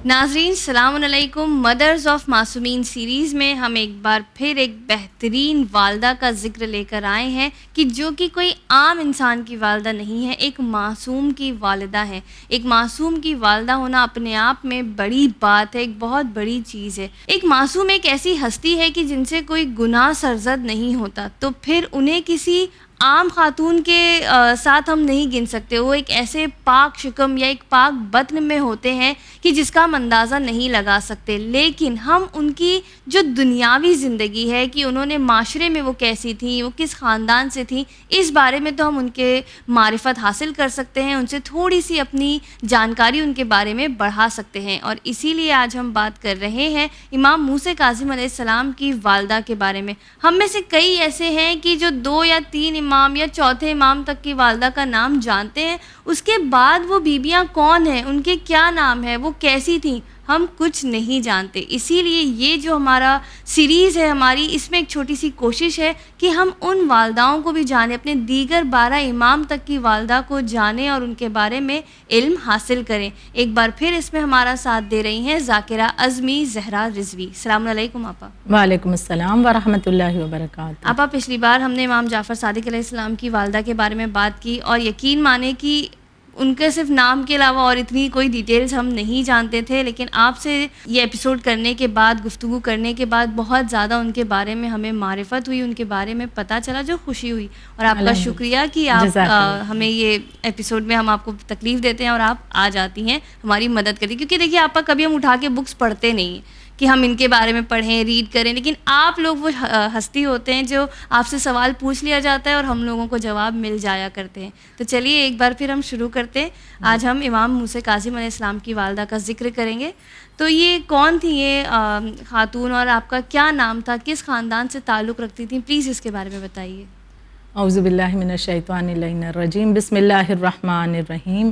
ناظرین السلام علیکم. مدرز آف معصومین سیریز میں ہم ایک بار پھر ایک بہترین والدہ کا ذکر لے کر آئے ہیں کہ جو کہ کوئی عام انسان کی والدہ نہیں ہے, ایک معصوم کی والدہ ہے. ایک معصوم کی والدہ ہونا اپنے آپ میں بڑی بات ہے, ایک بہت بڑی چیز ہے. ایک معصوم ایک ایسی ہستی ہے کہ جن سے کوئی گناہ سرزد نہیں ہوتا, تو پھر انہیں کسی عام خاتون کے ساتھ ہم نہیں گن سکتے. وہ ایک ایسے پاک شکم یا ایک پاک بطن میں ہوتے ہیں کہ جس کا ہم اندازہ نہیں لگا سکتے, لیکن ہم ان کی جو دنیاوی زندگی ہے کہ انہوں نے معاشرے میں وہ کیسی تھیں, وہ کس خاندان سے تھیں, اس بارے میں تو ہم ان کے معرفت حاصل کر سکتے ہیں, ان سے تھوڑی سی اپنی جانکاری ان کے بارے میں بڑھا سکتے ہیں. اور اسی لیے آج ہم بات کر رہے ہیں امام موسیٰ کاظم علیہ السلام کی والدہ کے بارے میں. ہم میں سے کئی ایسے ہیں کہ جو 2 یا 3 امام یا چوتھے امام تک کی والدہ کا نام جانتے ہیں, اس کے بعد وہ بیبیاں کون ہیں, ان کے کیا نام ہے, وہ کیسی تھیں, ہم کچھ نہیں جانتے. اسی لیے یہ جو ہمارا سیریز ہے ہماری, اس میں ایک چھوٹی سی کوشش ہے کہ ہم ان والداؤں کو بھی جانیں, اپنے دیگر 12 امام تک کی والدہ کو جانیں اور ان کے بارے میں علم حاصل کریں. ایک بار پھر اس میں ہمارا ساتھ دے رہی ہیں ذاکرہ اعظمی زہرا رضوی. السلام علیکم آپا. وعلیکم السلام ورحمۃ اللہ وبرکاتہ. آپا پچھلی بار ہم نے امام جعفر صادق علیہ السلام کی والدہ کے بارے میں بات کی, اور یقین مانے کہ ان کے صرف نام کے علاوہ اور اتنی کوئی ڈیٹیلز ہم نہیں جانتے تھے, لیکن آپ سے یہ ایپیسوڈ کرنے کے بعد, گفتگو کرنے کے بعد بہت زیادہ ان کے بارے میں ہمیں معرفت ہوئی, ان کے بارے میں پتہ چلا, جو خوشی ہوئی. اور آپ کا شکریہ کہ آپ ہمیں یہ ایپیسوڈ میں ہم آپ کو تکلیف دیتے ہیں اور آپ آ جاتی ہیں ہماری مدد کرتی, کیونکہ دیکھیے آپ کبھی ہم اٹھا کے بکس پڑھتے نہیں ہیں کہ ہم ان کے بارے میں پڑھیں, ریڈ کریں, لیکن آپ لوگ وہ ہستی ہوتے ہیں جو آپ سے سوال پوچھ لیا جاتا ہے اور ہم لوگوں کو جواب مل جایا کرتے ہیں. تو چلیے ایک بار پھر ہم شروع کرتے ہیں. آج ہم امام موسیٰ کاظم علیہ السلام کی والدہ کا ذکر کریں گے. تو یہ کون تھی یہ خاتون, اور آپ کا کیا نام تھا, کس خاندان سے تعلق رکھتی تھیں, پلیز اس کے بارے میں بتائیے. اعوذ باللہ من الشیطان اللعین الرجیم. بسم اللہ الرحمن الرحیم.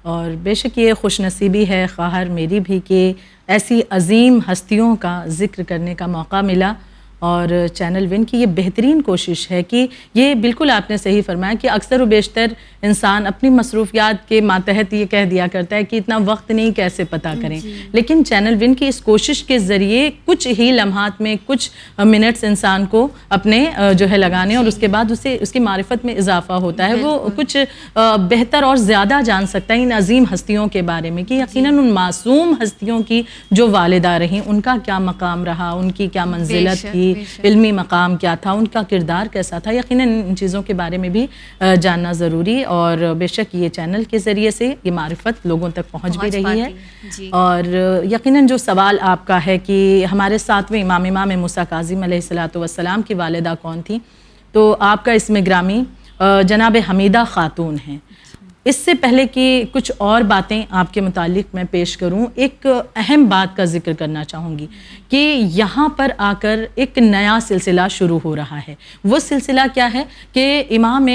اور بے شک یہ خوش نصیبی ہے خواہر میری بھی کہ ایسی عظیم ہستیوں کا ذکر کرنے کا موقع ملا, اور چینل ون کی یہ بہترین کوشش ہے کہ یہ بالکل آپ نے صحیح فرمایا کہ اکثر و بیشتر انسان اپنی مصروفیات کے ماتحت یہ کہہ دیا کرتا ہے کہ اتنا وقت نہیں کیسے پتہ کریں, لیکن چینل ون کی اس کوشش کے ذریعے کچھ ہی لمحات میں, کچھ منٹس انسان کو اپنے جو ہے لگانے, اور اس کے بعد اس کی معرفت میں اضافہ ہوتا ہے, وہ کچھ بہتر اور زیادہ جان سکتا ہے ان عظیم ہستیوں کے بارے میں کہ یقیناً ان معصوم ہستیوں کی جو والدہ رہیں ان کا کیا مقام رہا, ان کی کیا منزلت تھی, علمی مقام کیا تھا, ان کا کردار کیسا تھا. یقیناً ان چیزوں کے بارے میں بھی جاننا ضروری, اور بے شک یہ چینل کے ذریعے سے یہ معرفت لوگوں تک پہنچ بھی رہی ہے. اور یقیناً جو سوال آپ کا ہے کہ ہمارے 7ویں امام موسیٰ کاظم علیہ السلام کی والدہ کون تھی, تو آپ کا اسم گرامی جناب حمیدہ خاتون ہیں. اس سے پہلے کہ کچھ اور باتیں آپ کے متعلق میں پیش کروں, ایک اہم بات کا ذکر کرنا چاہوں گی کہ یہاں پر آ کر ایک نیا سلسلہ شروع ہو رہا ہے. وہ سلسلہ کیا ہے کہ امام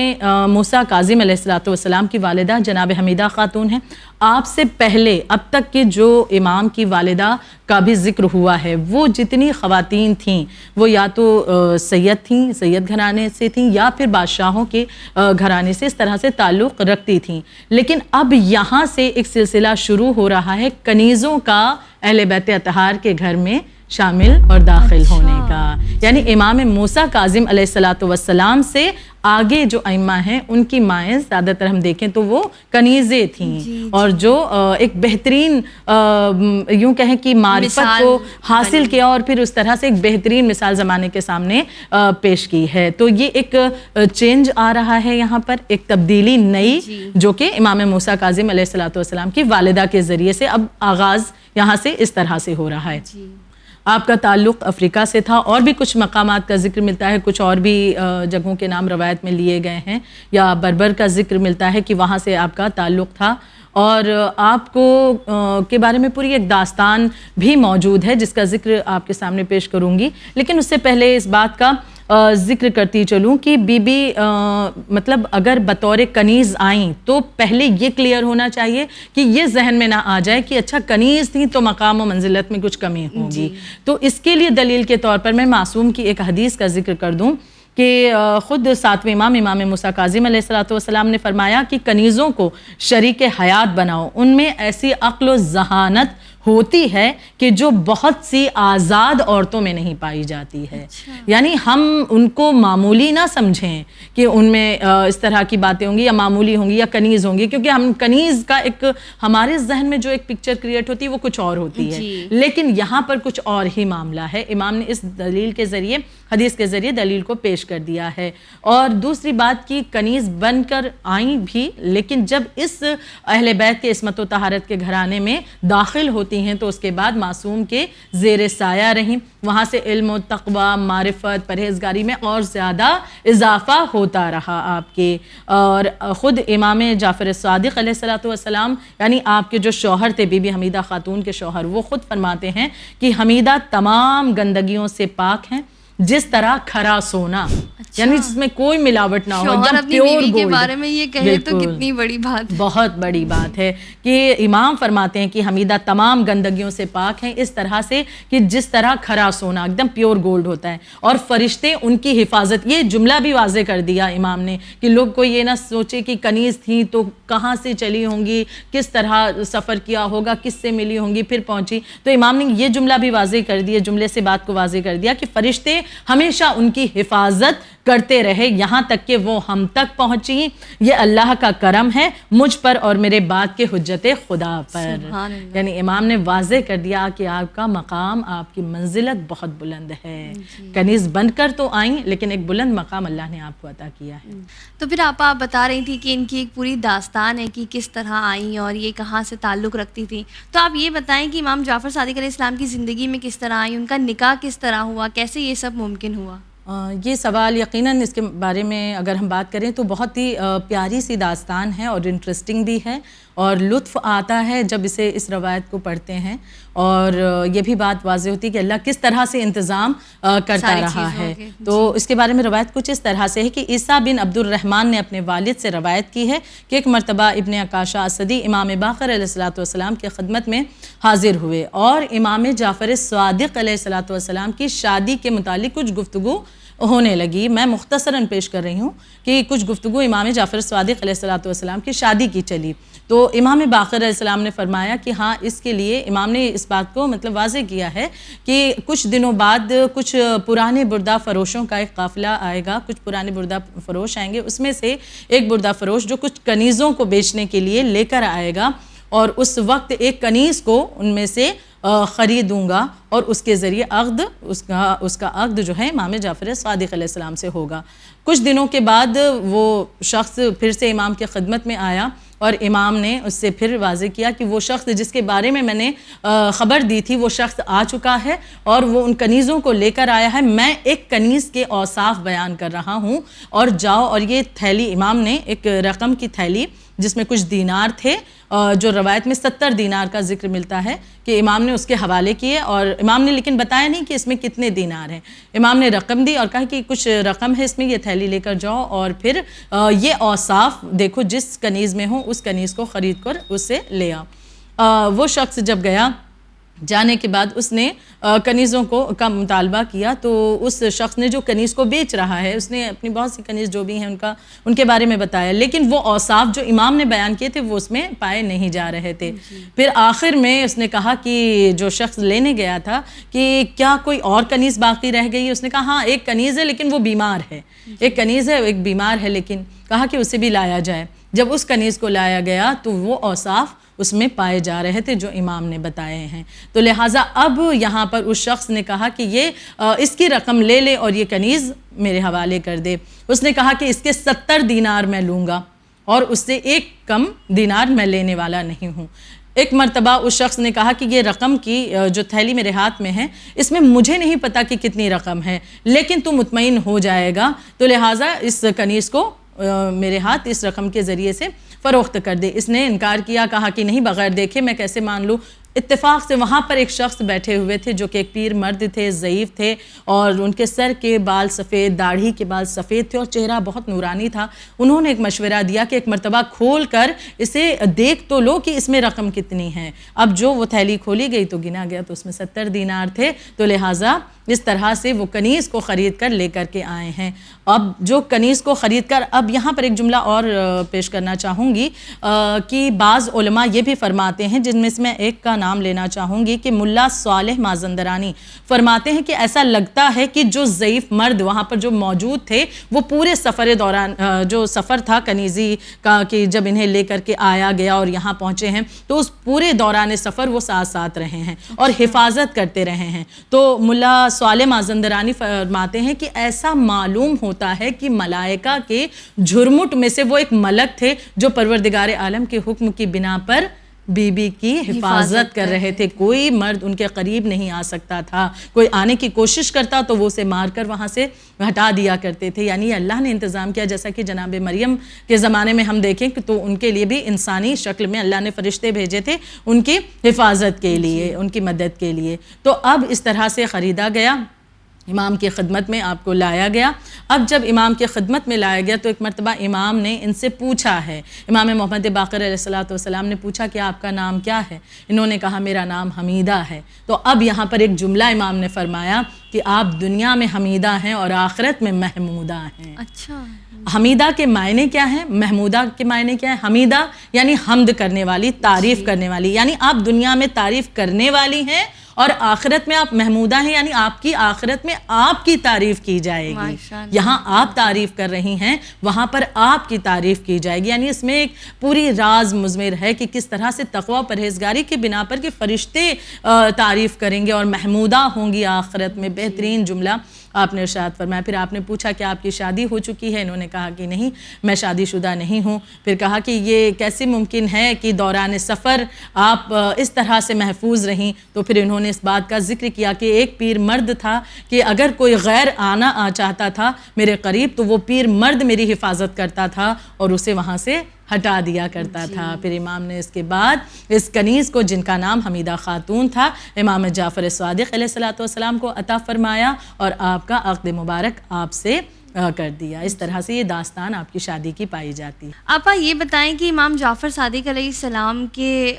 موسیٰ کاظم علیہ السلام کی والدہ جناب حمیدہ خاتون ہیں. آپ سے پہلے اب تک کے جو امام کی والدہ کا بھی ذکر ہوا ہے, وہ جتنی خواتین تھیں وہ یا تو سید تھیں, سید گھرانے سے تھیں, یا پھر بادشاہوں کے گھرانے سے اس طرح سے تعلق رکھتی تھیں. لیکن اب یہاں سے ایک سلسلہ شروع ہو رہا ہے کنیزوں کا اہل بیت اطہار کے گھر میں شامل اور داخل ہونے کا. یعنی امام موسیٰ کاظم علیہ السلام سے آگے جو ائمہ ہیں ان کی مائیں زیادہ تر ہم دیکھیں تو وہ کنیزیں تھیں, اور جو ایک بہترین یوں کہیں کہ معرفت کو حاصل کیا, اور پھر اس طرح سے ایک بہترین مثال زمانے کے سامنے پیش کی ہے. تو یہ ایک چینج آ رہا ہے یہاں پر, ایک تبدیلی نئی, جو کہ امام موسیٰ کاظم علیہ السلام کی والدہ کے ذریعے سے اب آغاز یہاں سے اس طرح سے ہو رہا ہے. آپ کا تعلق افریقہ سے تھا, اور بھی کچھ مقامات کا ذکر ملتا ہے, کچھ اور بھی جگہوں کے نام روایت میں لیے گئے ہیں, یا بربر کا ذکر ملتا ہے کہ وہاں سے آپ کا تعلق تھا. اور آپ کو کے بارے میں پوری ایک داستان بھی موجود ہے جس کا ذکر آپ کے سامنے پیش کروں گی. لیکن اس سے پہلے اس بات کا ذکر کرتی چلوں کہ بی بی مطلب اگر بطور کنیز آئیں تو پہلے یہ کلیئر ہونا چاہیے کہ یہ ذہن میں نہ آ جائے کہ اچھا کنیز تھیں تو مقام و منزلت میں کچھ کمی ہوگی. تو اس کے لیے دلیل کے طور پر میں معصوم کی ایک حدیث کا ذکر کر دوں کہ خود 7ویں امام موسیٰ کاظم علیہ السلام نے فرمایا کہ کنیزوں کو شریک حیات بناؤ, ان میں ایسی عقل و ذہانت ہوتی ہے کہ جو بہت سی آزاد عورتوں میں نہیں پائی جاتی ہے. یعنی ہم ان کو معمولی نہ سمجھیں کہ ان میں اس طرح کی باتیں ہوں گی یا معمولی ہوں گی یا کنیز ہوں گی، کیونکہ ہم کنیز کا ایک ہمارے ذہن میں جو ایک پکچر کریٹ ہوتی ہے وہ کچھ اور ہوتی ہے، لیکن یہاں پر کچھ اور ہی معاملہ ہے. امام نے اس دلیل کے ذریعے، حدیث کے ذریعے دلیل کو پیش کر دیا ہے. اور دوسری بات کی کنیز بن کر آئیں بھی، لیکن جب اس اہل بیت کے عصمت و طہارت کے گھرانے میں داخل ہوتی ہیں تو اس کے بعد معصوم کے زیر سایہ رہیں. وہاں سے علم و تقوی، معرفت، پرہیزگاری میں اور زیادہ اضافہ ہوتا رہا آپ کے. اور خود امام جعفر صادق علیہ السلام یعنی آپ کے جو شوہر تھے، بی بی حمیدہ خاتون کے شوہر، وہ خود فرماتے ہیں کہ حمیدہ تمام گندگیوں سے پاک ہیں جس طرح کھرا سونا. یعنی جس میں کوئی ملاوٹ نہ ہو، شوہر ایک دم پیور گولڈ. کے بارے میں یہ کہے تو کتنی بڑی بات ہے. بہت بڑی بات ہے کہ امام فرماتے ہیں کہ حمیدہ تمام گندگیوں سے پاک ہیں اس طرح سے کہ جس طرح کھرا سونا ایک دم پیور گولڈ ہوتا ہے. اور فرشتے ان کی حفاظت، یہ جملہ بھی واضح کر دیا امام نے کہ لوگ کو یہ نہ سوچے کہ کنیز تھیں تو کہاں سے چلی ہوں گی، کس طرح سفر کیا ہوگا، کس سے ملی ہوں گی پھر پہنچی. تو امام نے یہ جملہ بھی واضح کر دیا، جملے سے بات کو واضح کر دیا کہ فرشتے ہمیشہ ان کی حفاظت کرتے رہے یہاں تک کہ وہ ہم تک پہنچی. یہ اللہ کا کرم ہے مجھ پر اور میرے بعد کے حجت خدا پر. یعنی امام نے واضح کر دیا کہ آپ کا مقام، آپ کی منزلت بہت بلند ہے. کنیز بن کر تو آئیں لیکن ایک بلند مقام اللہ نے آپ کو عطا کیا ہے. تو پھر آپ بتا رہی تھی کہ ان کی ایک پوری داستان ہے کہ کس طرح آئیں اور یہ کہاں سے تعلق رکھتی تھی. تو آپ یہ بتائیں کہ امام جعفر صادق علیہ السلام کی زندگی میں کس طرح آئیں، ان کا نکاح کس طرح ہوا، کیسے یہ سب ممکن ہوا؟ یہ سوال یقیناً اس کے بارے میں اگر ہم بات کریں تو بہت ہی پیاری سی داستان ہے اور انٹرسٹنگ بھی ہے اور لطف آتا ہے جب اس روایت کو پڑھتے ہیں. اور یہ بھی بات واضح ہوتی ہے کہ اللہ کس طرح سے انتظام کرتا رہا ہے. تو اس کے بارے میں روایت کچھ اس طرح سے ہے کہ عیسیٰ بن عبد الرحمن نے اپنے والد سے روایت کی ہے کہ ایک مرتبہ ابن عکاشہ اسدی امام باقر علیہ السلام کی خدمت میں حاضر ہوئے اور امام جعفر صادق علیہ السلام کی شادی کے متعلق کچھ گفتگو ہونے لگی. میں مختصراً پیش کر رہی ہوں کہ کچھ گفتگو امام جعفر صادق علیہ السلام کی شادی کی چلی. تو امام باقر علیہ السلام نے فرمایا کہ ہاں اس کے لیے امام نے اس بات کو واضح کیا ہے کہ کچھ دنوں بعد کچھ پرانے بردہ فروشوں کا ایک قافلہ آئے گا، کچھ پرانے بردہ فروش آئیں گے، اس میں سے ایک بردہ فروش جو کچھ کنیزوں کو بیچنے کے لیے لے کر آئے گا اور اس وقت ایک کنیز کو ان میں سے خریدوں گا اور اس کے ذریعے عقد اس کا عقد جو ہے امام جعفر صادق علیہ السلام سے ہوگا. کچھ دنوں کے بعد وہ شخص پھر سے امام کی خدمت میں آیا اور امام نے اس سے پھر واضح کیا کہ وہ شخص جس کے بارے میں نے خبر دی تھی وہ شخص آ چکا ہے اور وہ ان کنیزوں کو لے کر آیا ہے. میں ایک کنیز کے اوصاف بیان کر رہا ہوں اور جاؤ. اور یہ تھیلی، امام نے ایک رقم کی تھیلی جس میں کچھ دینار تھے، جو روایت میں 70 دینار کا ذکر ملتا ہے کہ امام نے اس کے حوالے کیے اور امام نے لیکن بتایا نہیں کہ اس میں کتنے دینار ہیں. امام نے رقم دی اور کہا کہ کچھ رقم ہے اس میں، یہ تھیلی لے کر جاؤ اور پھر یہ اوصاف دیکھو جس کنیز میں ہو اس کنیز کو خرید کر اس سے لے آؤ. وہ شخص جب گیا، جانے کے بعد اس نے کنیزوں کا مطالبہ کیا تو اس شخص نے جو کنیز کو بیچ رہا ہے اس نے اپنی بہت سی کنیز جو بھی ہیں ان کے بارے میں بتایا، لیکن وہ اوصاف جو امام نے بیان کیے تھے وہ اس میں پائے نہیں جا رہے تھے. پھر آخر میں اس نے کہا کہ جو شخص لینے گیا تھا کہ کیا کوئی اور کنیز باقی رہ گئی ہے؟ اس نے کہا ہاں ایک کنیز ہے لیکن وہ بیمار ہے، ایک کنیز ہے ایک بیمار ہے، لیکن کہا کہ اسے بھی لایا جائے. جب اس کنیز کو لایا گیا تو وہ اوصاف اس میں پائے جا رہے تھے جو امام نے بتائے ہیں. تو لہٰذا اب یہاں پر اس شخص نے کہا کہ یہ اس کی رقم لے لے اور یہ کنیز میرے حوالے کر دے. اس نے کہا کہ اس کے 70 دینار میں لوں گا اور اس سے ایک کم دینار میں لینے والا نہیں ہوں. ایک مرتبہ اس شخص نے کہا کہ یہ رقم کی جو تھیلی میرے ہاتھ میں ہے اس میں مجھے نہیں پتا کہ کتنی رقم ہے، لیکن تو مطمئن ہو جائے گا، تو لہٰذا اس کنیز کو میرے ہاتھ اس رقم کے ذریعے سے فروخت کر دے. اس نے انکار کیا، کہا کہ نہیں، بغیر دیکھے میں کیسے مان لوں. اتفاق سے وہاں پر ایک شخص بیٹھے ہوئے تھے جو کہ ایک پیر مرد تھے، ضعیف تھے اور ان کے سر کے بال سفید، داڑھی کے بال سفید تھے اور چہرہ بہت نورانی تھا. انہوں نے ایک مشورہ دیا کہ ایک مرتبہ کھول کر اسے دیکھ تو لو کہ اس میں رقم کتنی ہے. اب جو وہ تھیلی کھولی گئی تو گنا گیا تو اس میں 70 دینار تھے، تو لہٰذا اس طرح سے وہ کنیز کو خرید کر لے کر کے آئے ہیں. اب جو کنیز کو خرید کر، اب یہاں پر ایک جملہ اور پیش کرنا چاہوں گی کہ بعض علماء یہ بھی فرماتے ہیں جن میں سے میں ایک کا نام نام لینا چاہوں گی کہ ملا صالح مازندرانی فرماتے ہیں کہ ایسا لگتا ہے کہ جو ضعیف مرد وہاں پر جو موجود تھے وہ پورے سفر دوران جو سفر تھا کنیزی کا کہ جب انہیں لے کر کے آیا گیا اور یہاں پہنچے ہیں تو اس پورے دوران سفر وہ ساتھ ساتھ رہے ہیں اور حفاظت کرتے رہے ہیں. تو ملا صالح مازندرانی فرماتے ہیں کہ ایسا معلوم ہوتا ہے کہ ملائکہ کے جھرمٹ میں سے وہ ایک ملک تھے جو پروردگار عالم کے حکم کی بنا پر بی بی کی حفاظت کر رہے تھے. کوئی مرد ان کے قریب نہیں آ سکتا تھا, کوئی آنے کی کوشش کرتا تو وہ اسے مار کر وہاں سے ہٹا دیا کرتے تھے. یعنی اللہ نے انتظام کیا, جیسا کہ جناب مریم کے زمانے میں ہم دیکھیں کہ تو ان کے لیے بھی انسانی شکل میں اللہ نے فرشتے بھیجے تھے ان کی حفاظت کے لیے, ان کی مدد کے لیے. تو اب اس طرح سے خریدا گیا, امام کی خدمت میں آپ کو لایا گیا. اب جب امام کی خدمت میں لایا گیا تو ایک مرتبہ امام نے ان سے پوچھا ہے, امام محمد باقر علیہ السلام نے پوچھا کہ آپ کا نام کیا ہے؟ انہوں نے کہا میرا نام حمیدہ ہے. تو اب یہاں پر ایک جملہ امام نے فرمایا کہ آپ دنیا میں حمیدہ ہیں اور آخرت میں محمودہ ہیں. اچھا, حمیدہ کے معنی کیا ہیں, محمودہ کے معنی کیا ہے؟ حمیدہ یعنی حمد کرنے والی, تعریف کرنے والی, یعنی آپ دنیا میں تعریف کرنے والی ہیں اور آخرت میں آپ محمودہ ہیں, یعنی آپ کی آخرت میں آپ کی تعریف کی جائے گی. یہاں آپ تعریف کر رہی ہیں, وہاں پر آپ کی تعریف کی جائے گی. یعنی اس میں ایک پوری راز مضمر ہے کہ کس طرح سے تقوی پرہیزگاری کی بنا پر کہ فرشتے تعریف کریں گے اور محمودہ ہوں گی آخرت میں. بہترین جملہ آپ نے ارشاد فرمایا. پھر آپ نے پوچھا کہ آپ کی شادی ہو چکی ہے؟ انہوں نے کہا کہ نہیں, میں شادی شدہ نہیں ہوں. پھر کہا کہ یہ کیسے ممکن ہے کہ دوران سفر آپ اس طرح سے محفوظ رہیں؟ تو پھر انہوں نے اس بات کا ذکر کیا کہ ایک پیر مرد تھا کہ اگر کوئی غیر آنا چاہتا تھا میرے قریب تو وہ پیر مرد میری حفاظت کرتا تھا اور اسے وہاں سے ہٹا دیا کرتا تھا. پھر امام نے اس کے بعد اس کنیز کو, جن کا نام حمیدہ خاتون تھا, امام جعفر صادق علیہ السلام کو عطا فرمایا اور آپ کا عقد مبارک آپ سے کر دیا. اس طرح سے یہ داستان آپ کی شادی کی پائی جاتی ہے. آپا یہ بتائیں کہ امام جعفر صادق علیہ السلام کے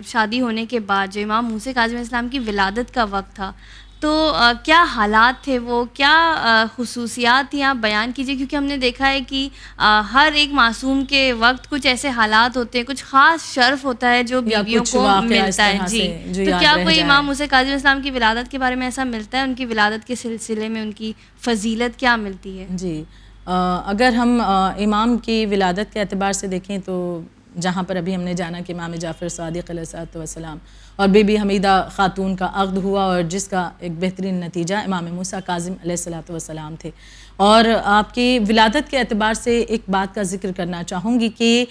شادی ہونے کے بعد جو امام موسیٰ کاظم علیہ السلام کی ولادت کا وقت تھا تو کیا حالات تھے, وہ کیا خصوصیات تھیں, آپ بیان کیجئے. کیونکہ ہم نے دیکھا ہے کہ ہر ایک معصوم کے وقت کچھ ایسے حالات ہوتے ہیں, کچھ خاص شرف ہوتا ہے جو بیویوں کو ملتا ہے. جی, تو کیا کوئی امام موسیٰ کاظم علیہ السلام کی ولادت کے بارے میں ایسا ملتا ہے, ان کی ولادت کے سلسلے میں ان کی فضیلت کیا ملتی ہے؟ جی, اگر ہم امام کی ولادت کے اعتبار سے دیکھیں تو جہاں پر ابھی ہم نے جانا کہ امام جعفر صادق علیہ السلام اور بی بی حمیدہ خاتون کا عقد ہوا اور جس کا ایک بہترین نتیجہ امام موسیٰ کاظم علیہ السلام تھے. اور آپ کی ولادت کے اعتبار سے ایک بات کا ذکر کرنا چاہوں گی کہ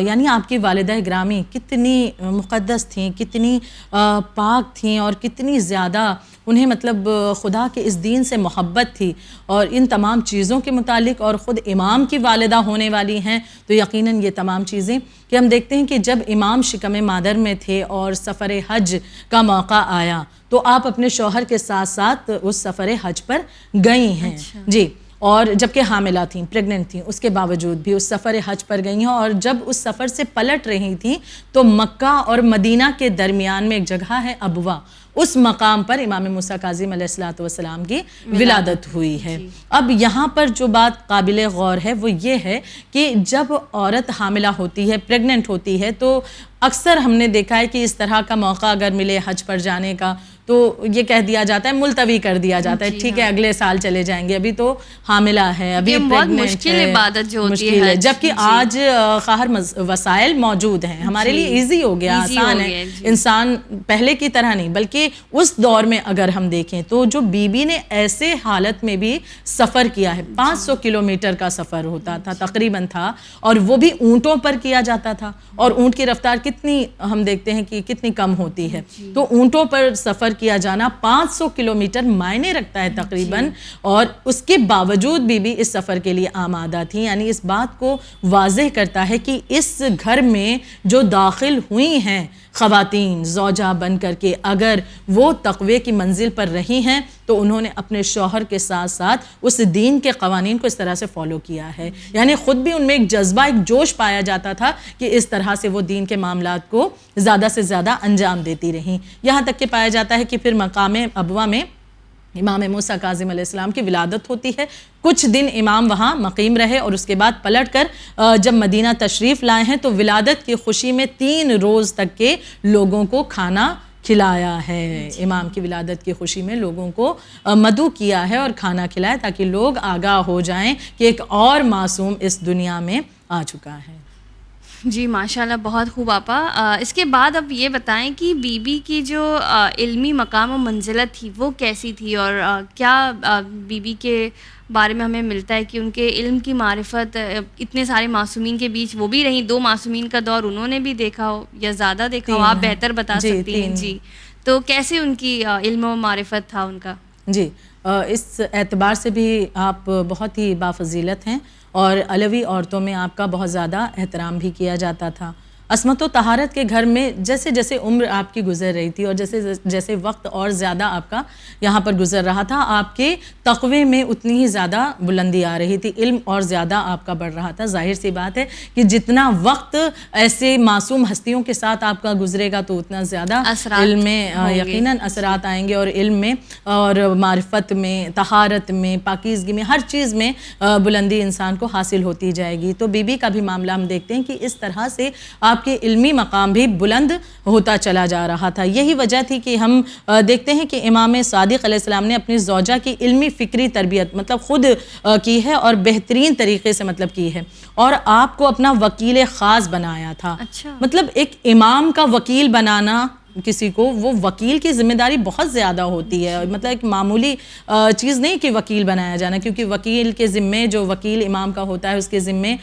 یعنی آپ کی والدہ گرامی کتنی مقدس تھیں, کتنی پاک تھیں اور کتنی زیادہ انہیں مطلب خدا کے اس دین سے محبت تھی. اور ان تمام چیزوں کے متعلق اور خود امام کی والدہ ہونے والی ہیں تو یقیناً یہ تمام چیزیں کہ ہم دیکھتے ہیں کہ جب امام شکم مادر میں تھے اور سفر حج کا موقع آیا تو آپ اپنے شوہر کے ساتھ ساتھ اس سفر حج پر گئی ہیں. جی, اور جبکہ حاملہ تھیں, پریگننٹ تھیں, اس کے باوجود بھی اس سفر حج پر گئی ہیں. اور جب اس سفر سے پلٹ رہی تھیں تو مکہ اور مدینہ کے درمیان میں ایک جگہ ہے ابوا, اس مقام پر امام موسیٰ کاظم علیہ السلام کی ولادت ہوئی ہے. اب یہاں پر جو بات قابل غور ہے وہ یہ ہے کہ جب عورت حاملہ ہوتی ہے, پریگننٹ ہوتی ہے, تو اکثر ہم نے دیکھا ہے کہ اس طرح کا موقع اگر ملے حج پر جانے کا تو یہ کہہ دیا جاتا ہے, ملتوی کر دیا جاتا ہے, ٹھیک ہے اگلے سال چلے جائیں گے, ابھی تو حاملہ ہے, ابھی بہت مشکل عبادت جو ہوتی ہے. جبکہ آج خواہر وسائل موجود ہیں, ہمارے لیے ایزی ہو گیا, آسان ہے. انسان پہلے کی طرح نہیں, بلکہ اس دور میں اگر ہم دیکھیں تو جو بی بی نے ایسے حالت میں بھی سفر کیا ہے, 500 کلومیٹر کا سفر ہوتا تھا تقریباً تھا, اور وہ بھی اونٹوں پر کیا جاتا تھا. اور اونٹ کی رفتار کتنی ہم دیکھتے ہیں کہ کتنی کم ہوتی ہے, تو اونٹوں پر سفر کیا جانا 500 کلومیٹر معنی رکھتا ہے تقریباً. اور اس کے باوجود بھی اس سفر کے لیے آمادہ تھیں. یعنی اس بات کو واضح کرتا ہے کہ اس گھر میں جو داخل ہوئی ہیں خواتین زوجہ بن کر کے, اگر وہ تقوی کی منزل پر رہی ہیں تو انہوں نے اپنے شوہر کے ساتھ ساتھ اس دین کے قوانین کو اس طرح سے فالو کیا ہے. یعنی خود بھی ان میں ایک جذبہ, ایک جوش پایا جاتا تھا کہ اس طرح سے وہ دین کے معاملات کو زیادہ سے زیادہ انجام دیتی رہیں. یہاں تک کہ پایا جاتا ہے کہ پھر مقام ابوا میں امام موسیٰ کاظم علیہ السلام کی ولادت ہوتی ہے. کچھ دن امام وہاں مقیم رہے اور اس کے بعد پلٹ کر جب مدینہ تشریف لائے ہیں تو ولادت کی خوشی میں 3 روز تک کے لوگوں کو کھانا کھلایا ہے. امام کی ولادت کی خوشی میں لوگوں کو مدعو کیا ہے اور کھانا کھلایا تاکہ لوگ آگاہ ہو جائیں کہ ایک اور معصوم اس دنیا میں آ چکا ہے. جی ماشاءاللہ بہت خوب آپا. اس کے بعد اب یہ بتائیں کہ بی بی کی جو علمی مقام و منزلت تھی وہ کیسی تھی اور کیا بی بی کے بارے میں ہمیں ملتا ہے کہ ان کے علم کی معرفت اتنے سارے معصومین کے بیچ وہ بھی رہیں, 2 معصومین کا دور انہوں نے بھی دیکھا ہو یا زیادہ دیکھا ہو, آپ بہتر بتا سکتی ہیں. جی تو کیسے ان کی علم و معرفت تھا ان کا؟ جی اس اعتبار سے بھی آپ بہت ہی بافضیلت ہیں اور علوی عورتوں میں آپ کا بہت زیادہ احترام بھی کیا جاتا تھا. عصمت و طہارت کے گھر میں جیسے جیسے عمر آپ کی گزر رہی تھی اور جیسے جیسے وقت اور زیادہ آپ کا یہاں پر گزر رہا تھا, آپ کے تقوی میں اتنی ہی زیادہ بلندی آ رہی تھی, علم اور زیادہ آپ کا بڑھ رہا تھا. ظاہر سی بات ہے کہ جتنا وقت ایسے معصوم ہستیوں کے ساتھ آپ کا گزرے گا تو اتنا زیادہ علم میں یقیناً اثرات آئیں گے اور علم میں اور معرفت میں, طہارت میں, پاکیزگی میں, ہر چیز میں بلندی انسان کو حاصل ہوتی جائے گی. تو بی بی کا بھی معاملہ ہم دیکھتے ہیں کہ اس طرح سے آپ کے علمی مقام بھی بلند ہوتا چلا جا رہا تھا. یہی وجہ تھی کہ ہم دیکھتے ہیں کہ امام صادق علیہ السلام نے اپنی زوجہ کی علمی فکری تربیت مطلب خود کی ہے اور بہترین طریقے سے مطلب کی ہے, اور آپ کو اپنا وکیل خاص بنایا تھا. مطلب ایک امام کا وکیل بنانا کسی کو, وہ وکیل کی ذمہ داری بہت زیادہ ہوتی ہے, مطلب ایک معمولی چیز نہیں کہ وکیل بنایا جانا, کیونکہ وکیل کے ذمے جو وکیل امام کا ہوتا ہے اس کے ذمے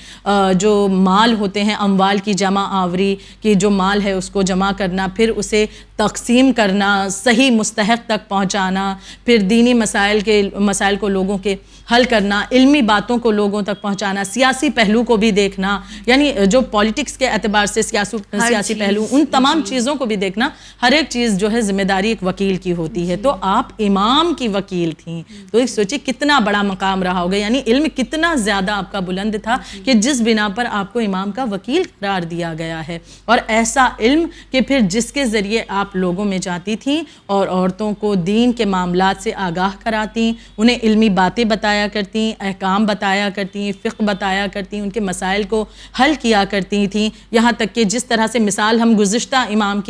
جو مال ہوتے ہیں, اموال کی جمع آوری کی جو مال ہے اس کو جمع کرنا, پھر اسے تقسیم کرنا, صحیح مستحق تک پہنچانا, پھر دینی مسائل کو لوگوں کے حل کرنا, علمی باتوں کو لوگوں تک پہنچانا, سیاسی پہلو کو بھی دیکھنا, یعنی جو پالیٹکس کے اعتبار سے سیاسی پہلو, ان تمام چیزوں کو بھی دیکھنا, ہر ایک چیز جو ہے ذمہ داری ایک وکیل کی ہوتی ہے. تو آپ امام کی وکیل تھیں, تو ایک سوچی کتنا بڑا مقام رہا ہوگا, یعنی علم کتنا زیادہ آپ کا بلند تھا کہ جس بنا پر آپ کو امام کا وکیل قرار دیا گیا ہے. اور ایسا علم کہ پھر جس کے ذریعے آپ لوگوں میں جاتی تھیں اور عورتوں کو دین کے معاملات سے آگاہ کراتی, انہیں علمی باتیں بتایا کرتی, احکام بتایا کرتی, فقہ بتایا کرتی, ان کے مسائل کو حل کیا کرتی تھیں. یہاں تک کہ جس طرح سے مثال ہم گزشتہ امام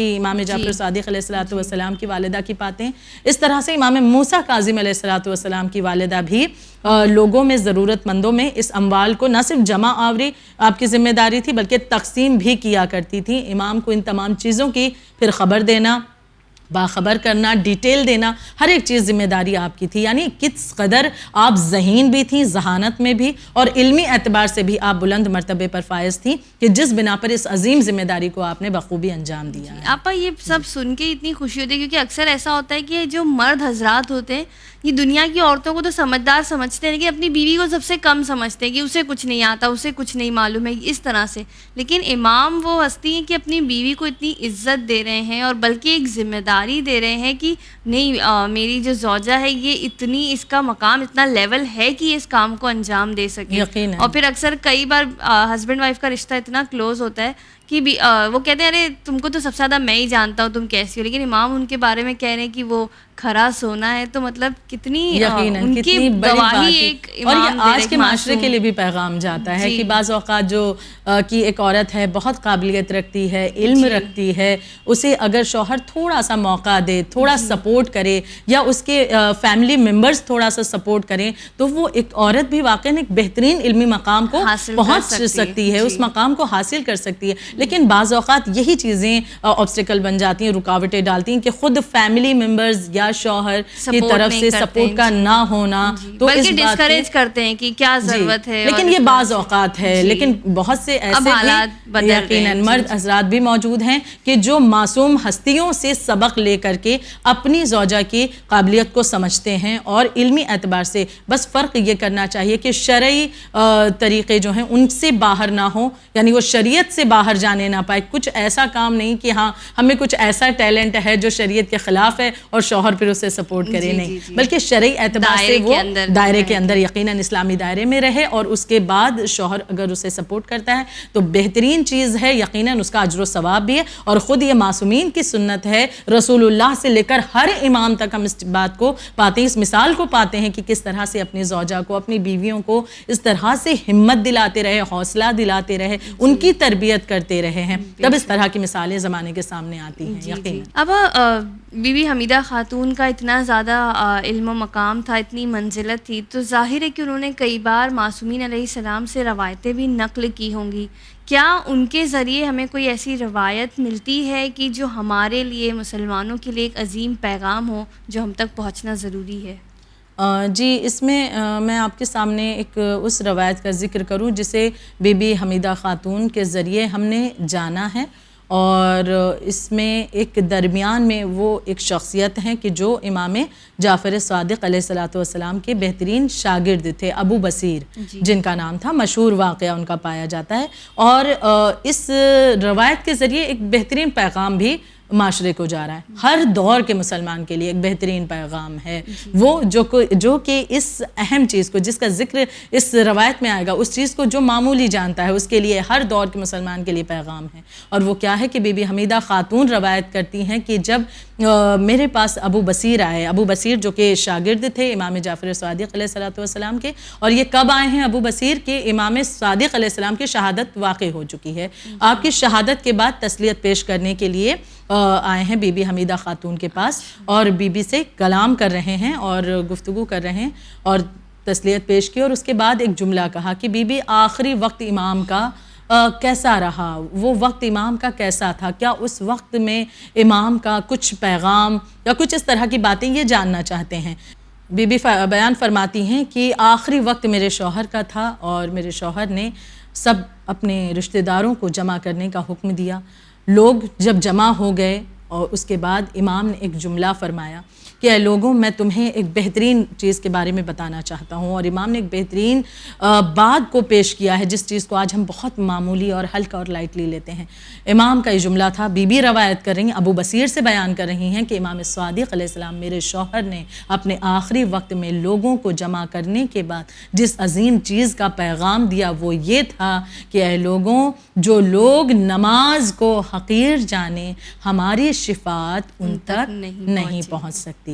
جعفر صادق علیہ السلام کی والدہ کی پاتے ہیں, اس طرح سے امام موسیٰ کاظم علیہ السلام کی والدہ بھی لوگوں میں, ضرورت مندوں میں اس اموال کو نہ صرف جمع آوری آپ کی ذمہ داری تھی بلکہ تقسیم بھی کیا کرتی تھی. امام کو ان تمام چیزوں کی پھر خبر دینا, باخبر کرنا, ڈیٹیل دینا, ہر ایک چیز ذمہ داری آپ کی تھی. یعنی کس قدر آپ ذہین بھی تھیں, ذہانت میں بھی, اور علمی اعتبار سے بھی آپ بلند مرتبے پر فائز تھیں کہ جس بنا پر اس عظیم ذمہ داری کو آپ نے بخوبی انجام دیا ہے. آپا یہ سب سن کے اتنی خوشی ہوتی ہے کیونکہ اکثر ایسا ہوتا ہے کہ جو مرد حضرات ہوتے ہیں یہ دنیا کی عورتوں کو تو سمجھدار سمجھتے ہیں لیکن اپنی بیوی کو سب سے کم سمجھتے ہیں کہ اسے کچھ نہیں آتا, اسے کچھ نہیں معلوم ہے, اس طرح سے. لیکن امام وہ ہستی ہیں کہ اپنی بیوی کو اتنی عزت دے رہے ہیں اور بلکہ ایک ذمہ داری دے رہے ہیں کہ نہیں میری جو زوجہ ہے یہ اتنی, اس کا مقام اتنا لیول ہے کہ یہ اس کام کو انجام دے سکے. اور پھر اکثر کئی بار ہسبینڈ وائف کا رشتہ اتنا کلوز ہوتا ہے کہ وہ کہتے ہیں ارے تم کو تو سب سے زیادہ میں ہی جانتا ہوں تم کیسی ہو, لیکن امام ان کے بارے میں کہہ رہے ہیں کہ وہ کھرا سونا ہے. تو مطلب کتنی ان کی گواہی ایک اور یہ آج کے معاشرے کے لیے بھی پیغام جاتا ہے کہ بعض اوقات جو کہ ایک عورت ہے بہت قابلیت رکھتی ہے, علم رکھتی ہے, اسے اگر شوہر تھوڑا سا موقع دے, تھوڑا سپورٹ کرے یا اس کے فیملی ممبرز تھوڑا سا سپورٹ کریں تو وہ ایک عورت بھی واقعاً ایک بہترین علمی مقام کو پہنچ سکتی ہے, اس مقام کو حاصل کر سکتی ہے. لیکن بعض اوقات یہی چیزیں آبسٹیکل بن جاتی ہیں, رکاوٹیں ڈالتی ہیں کہ خود فیملی ممبرز یا شوہر کی طرف سے سپورٹ کا نہ ہونا تو بلکہ ڈسکریج کرتے ہیں کہ کیا ضرورت ہے. لیکن یہ بعض اوقات ہے, لیکن بہت سے ایسے یقیناً مرد حضرات بھی موجود ہیں کہ جو معصوم ہستیوں سے سبق لے کر کے اپنی زوجہ کی قابلیت کو سمجھتے ہیں اور علمی اعتبار سے بس فرق یہ کرنا چاہیے کہ شرعی طریقے جو ہیں ان سے باہر نہ ہوں, یعنی وہ شریعت سے باہر جانے نہ پائے. کچھ ایسا کام نہیں کہ ہاں ہمیں کچھ ایسا ٹیلنٹ ہے جو شریعت کے خلاف ہے اور شوہر پھر اسے سپورٹ کرے, نہیں, بلکہ شرعی اعتبار سے وہ دائرے کے اندر یقیناً اسلامی دائرے میں رہے, اور اس کے بعد شوہر اگر اسے سپورٹ کرتا ہے تو بہترین چیز ہے, یقیناً اس کا اجر و ثواب بھی ہے. اور خود یہ معصومین کی سنت ہے, رسول اللہ سے لے کر ہر امام تک ہم اس بات کو پاتے ہیں, اس مثال کو پاتے ہیں کہ کس طرح سے اپنی زوجہ کو, اپنی بیویوں کو اس طرح سے ہمت دلاتے رہے, حوصلہ دلاتے رہے, ان کی تربیت کرتے رہے ہیں, تب اس طرح کی مثالیں زمانے کے سامنے آتی ہیں. یقیناً اب بی بی حمیدہ خاتون کا اتنا زیادہ علم و مقام تھا, اتنی منزلت تھی, تو ظاہر ہے کہ انہوں نے کئی بار معصومین علیہ السلام سے روایتیں بھی نقل کی ہوں گی. کیا ان کے ذریعے ہمیں کوئی ایسی روایت ملتی ہے کہ جو ہمارے لیے, مسلمانوں کے لیے ایک عظیم پیغام ہو جو ہم تک پہنچنا ضروری ہے؟ جی, اس میں میں آپ کے سامنے ایک اس روایت کا ذکر کروں جسے بی بی حمیدہ خاتون کے ذریعے ہم نے جانا ہے, اور اس میں ایک درمیان میں وہ ایک شخصیت ہیں کہ جو امام جعفر صادق علیہ السلام کے بہترین شاگرد تھے, ابو بصیر جن کا نام تھا, مشہور واقعہ ان کا پایا جاتا ہے. اور اس روایت کے ذریعے ایک بہترین پیغام بھی معاشرے کو جا رہا ہے, ہر دور کے مسلمان کے لیے ایک بہترین پیغام ہے وہ, جو کہ اس اہم چیز کو, جس کا ذکر اس روایت میں آئے گا, اس چیز کو جو معمولی جانتا ہے اس کے لیے, ہر دور کے مسلمان کے لیے پیغام ہے. اور وہ کیا ہے کہ بی بی حمیدہ خاتون روایت کرتی ہیں کہ جب میرے پاس ابو بصیر آئے, ابو بصیر جو کہ شاگرد تھے امام جعفر صادق علیہ السلام کے, اور یہ کب آئے ہیں ابو بصیر کے امام صادق علیہ السلام کی شہادت واقع ہو چکی ہے, آپ کی شہادت کے بعد تسلیت پیش کرنے کے لیے آئے ہیں بی بی حمیدہ خاتون کے پاس, اور بی بی سے کلام کر رہے ہیں اور گفتگو کر رہے ہیں اور تسلیت پیش کی. اور اس کے بعد ایک جملہ کہا کہ بی بی آخری وقت امام کا کیسا رہا, وہ وقت امام کا کیسا تھا, کیا اس وقت میں امام کا کچھ پیغام یا کچھ اس طرح کی باتیں یہ جاننا چاہتے ہیں. بی بی بیان فرماتی ہیں کہ آخری وقت میرے شوہر کا تھا, اور میرے شوہر نے سب اپنے رشتہ داروں کو جمع کرنے کا حکم دیا. لوگ جب جمع ہو گئے اور اس کے بعد امام نے ایک جملہ فرمایا کہ اے لوگوں, میں تمہیں ایک بہترین چیز کے بارے میں بتانا چاہتا ہوں. اور امام نے ایک بہترین بات کو پیش کیا ہے, جس چیز کو آج ہم بہت معمولی اور ہلکا اور لائٹلی لیتے ہیں. امام کا یہ جملہ تھا, بی بی روایت کر رہی ہیں, ابو بصیر سے بیان کر رہی ہیں کہ امام صادق علیہ السلام میرے شوہر نے اپنے آخری وقت میں لوگوں کو جمع کرنے کے بعد جس عظیم چیز کا پیغام دیا وہ یہ تھا کہ اے لوگوں, جو لوگ نماز کو حقیر جانیں ہماری شفاعت ان تک نہیں پہنچ سکتی.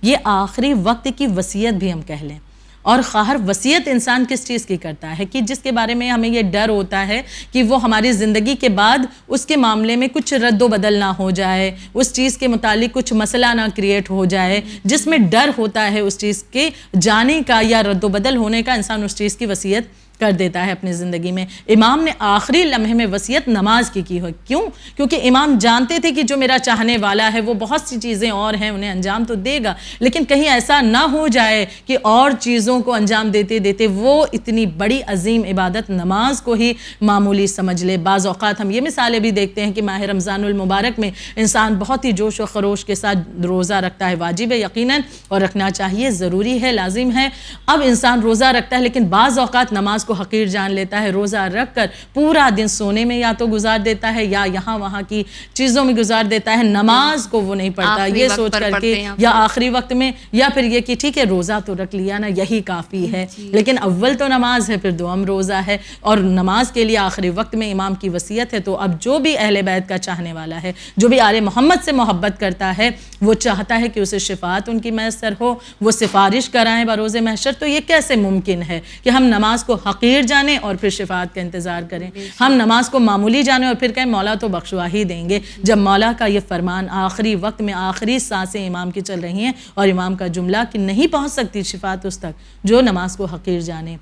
یہ آخری وقت کی وصیت بھی ہم کہہ لیں. اور خواہر وصیت انسان کس چیز کی کرتا ہے کہ جس کے بارے میں ہمیں یہ ڈر ہوتا ہے کہ وہ ہماری زندگی کے بعد اس کے معاملے میں کچھ رد و بدل نہ ہو جائے, اس چیز کے متعلق کچھ مسئلہ نہ کریٹ ہو جائے, جس میں ڈر ہوتا ہے اس چیز کے جانے کا یا رد و بدل ہونے کا, انسان اس چیز کی وصیت کر دیتا ہے اپنی زندگی میں. امام نے آخری لمحے میں وصیت نماز کی ہو. کیوں؟ کیونکہ امام جانتے تھے کہ جو میرا چاہنے والا ہے وہ بہت سی چیزیں اور ہیں, انہیں انجام تو دے گا, لیکن کہیں ایسا نہ ہو جائے کہ اور چیزوں کو انجام دیتے دیتے وہ اتنی بڑی عظیم عبادت نماز کو ہی معمولی سمجھ لے. بعض اوقات ہم یہ مثالیں بھی دیکھتے ہیں کہ ماہ رمضان المبارک میں انسان بہت ہی جوش و خروش کے ساتھ روزہ رکھتا ہے, واجب ہے یقیناً, اور رکھنا چاہیے, ضروری ہے, لازم ہے. اب انسان روزہ رکھتا ہے لیکن بعض اوقات نماز کو حقیر جان لیتا ہے, روزہ رکھ کر پورا دن سونے میں یا تو گزار دیتا ہے یا یہاں وہاں کی چیزوں میں گزار دیتا ہے, نماز کو وہ نہیں پڑھتا, یہ سوچ کر کے یا آخری وقت میں, یا پھر یہ کہ ٹھیک ہے روزہ تو رکھ لیا نا, یہی کافی ہے, لیکن اول تو نماز ہے, پھر دوم روزہ ہے, اور نماز کے لیے آخری وقت میں امام کی وصیت ہے. تو اب جو بھی اہل بیت کا چاہنے والا ہے, جو بھی آل محمد سے محبت کرتا ہے, وہ چاہتا ہے کہ اسے شفاعت ان کی میسر ہو, وہ سفارش کرائیں بروز محشر. تو یہ کیسے ممکن ہے کہ ہم نماز کو حقیر جانیں اور پھر شفاعت کا انتظار کریں, ہم نماز کو معمولی جانیں اور پھر کہیں مولا تو بخشوا ہی دیں گے, جب مولا کا یہ فرمان آخری وقت میں آخری سانسیں امام کی چل رہی ہیں اور امام کا جملہ کہ نہیں پہنچ سکتی شفاعت اس تک جو نماز کو حقیر جانے.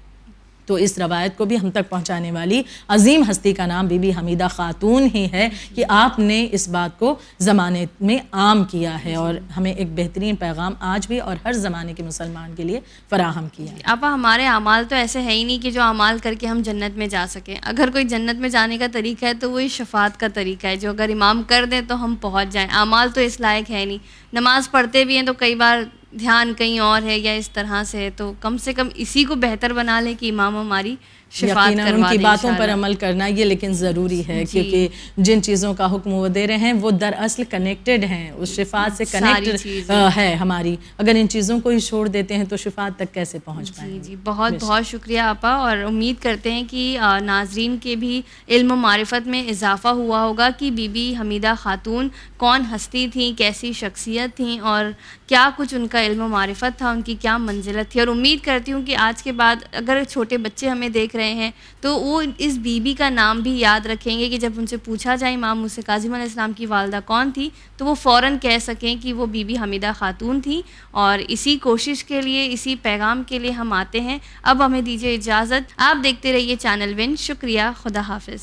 تو اس روایت کو بھی ہم تک پہنچانے والی عظیم ہستی کا نام بی بی حمیدہ خاتون ہی ہے کہ آپ نے اس بات کو زمانے میں عام کیا ہے اور ہمیں ایک بہترین پیغام آج بھی اور ہر زمانے کے مسلمان کے لیے فراہم کیا ہے. اب ہمارے اعمال تو ایسے ہے ہی نہیں کہ جو اعمال کر کے ہم جنت میں جا سکیں. اگر کوئی جنت میں جانے کا طریقہ ہے تو وہی شفاعت کا طریقہ ہے, جو اگر امام کر دیں تو ہم پہنچ جائیں. اعمال تو اس لائق ہے نہیں, نماز پڑھتے بھی ہیں تو کئی بار دھیان کہیں اور ہے یا اس طرح سے ہے, تو کم سے کم اسی کو بہتر بنا لیں کہ امام ہماری شفاعت یقیناً کروا ان کی دیں باتوں پر انشاءاللہ۔ عمل کرنا یہ لیکن ضروری ہے، کیونکہ جن چیزوں کا حکم وہ دے رہے ہیں وہ دراصل کنیکٹڈ ہیں، اس شفاعت سے کنیکٹ ہے ہماری۔ اگر ان چیزوں کو ہی چھوڑ دیتے ہیں تو شفاعت تک کیسے پہنچ پائیں گے؟ جی بہت بہت شکریہ آپا، اور امید کرتے ہیں کہ ناظرین کے بھی علم و معرفت میں اضافہ ہوا ہوگا کہ بی بی حمیدہ خاتون کون ہستی تھیں، کیسی شخصیت تھیں، اور کیا کچھ ان کا علم و معرفت تھا، ان کی کیا منزلت تھی۔ اور امید کرتی ہوں کہ آج کے بعد اگر چھوٹے بچے ہمیں دیکھ رہے ہیں تو وہ اس بی بی کا نام بھی یاد رکھیں گے، کہ جب ان سے پوچھا جائے امام موسیٰ کاظم علیہ السلام کی والدہ کون تھی تو وہ فوراً کہہ سکیں کہ وہ بی بی حمیدہ خاتون تھی۔ اور اسی کوشش کے لیے، اسی پیغام کے لیے ہم آتے ہیں۔ اب ہمیں دیجیے اجازت، آپ دیکھتے رہیے چینل ون۔ شکریہ، خدا حافظ۔